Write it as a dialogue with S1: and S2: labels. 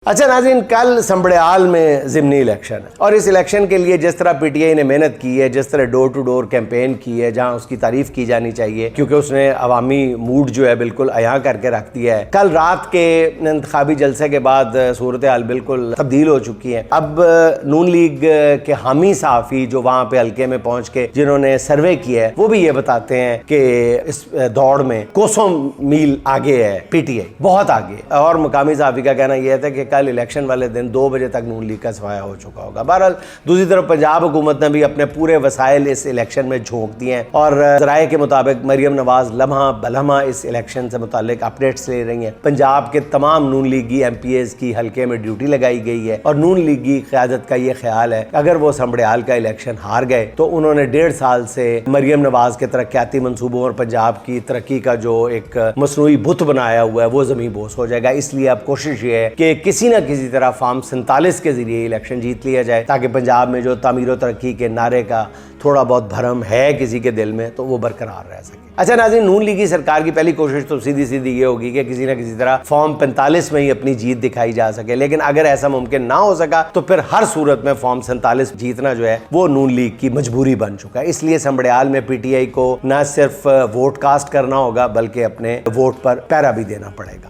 S1: अच्छा नाज़रीन, कल संबड़ियाल में ज़िमनी इलेक्शन है और इस इलेक्शन के लिए जिस तरह पीटीआई ने मेहनत की है, जिस तरह डोर टू डोर कैंपेन की है, जहां उसकी तारीफ की जानी चाहिए क्योंकि उसने अवामी मूड जो है बिल्कुल अयां करके रख दिया है। कल रात के इंतखाबी जलसे के बाद सूरत हाल बिल्कुल तब्दील हो चुकी है। अब नून लीग के हामी सहाफ़ी जो वहाँ पे हल्के में पहुँच के जिन्होंने सर्वे किया है वो भी ये बताते हैं कि इस दौड़ में कोसों मील आगे है पीटीआई, बहुत आगे। और मुकामी सहाफ़ी का कहना यह था कि कल इलेक्शन वाले दिन 2 बजे तक नून लीग का सफाया हो चुका होगा। बहरहाल दूसरी तरफ पंजाब हुकूमत ने भी अपने पूरे वसाइल इस इलेक्शन में झोंक दिए हैं और ज़राए के मुताबिक मरियम नवाज लम्हा बलम्हा इस इलेक्शन से मुतालिक अपडेट्स ले रही हैं। पंजाब के तमाम नून लीगी MPs की हल्के में ड्यूटी लगाई गई है और नून लीगी क़यादत का ये ख्याल है अगर वो संबड़ियाल का इलेक्शन हार गए तो उन्होंने 1.5 साल से मरियम नवाज के तरक्याती मंसूबों और पंजाब की तरक्की का जो एक मसनूई बुत बनाया हुआ है वो ज़मीन बोस हो जाएगा। इसलिए अब कोशिश ये है कि किसी न किसी तरह फॉर्म 47 के जरिए इलेक्शन जीत लिया जाए ताकि पंजाब में जो तामीर तरक्की के नारे का थोड़ा बहुत भरम है किसी के दिल में तो वो बरकरार रह सके। अच्छा नाज़रीन, नून लीगी सरकार की पहली कोशिश तो सीधी सीधी ये होगी कि किसी न किसी तरह फॉर्म 45 में ही अपनी जीत दिखाई जा सके, लेकिन अगर ऐसा मुमकिन ना हो सका तो फिर हर सूरत में फॉर्म 47 जीतना जो है वो नून लीग की मजबूरी बन चुका है। इसलिए संबड़ियाल में पीटीआई को न सिर्फ वोट कास्ट करना होगा बल्कि अपने वोट पर पहरा भी देना पड़ेगा।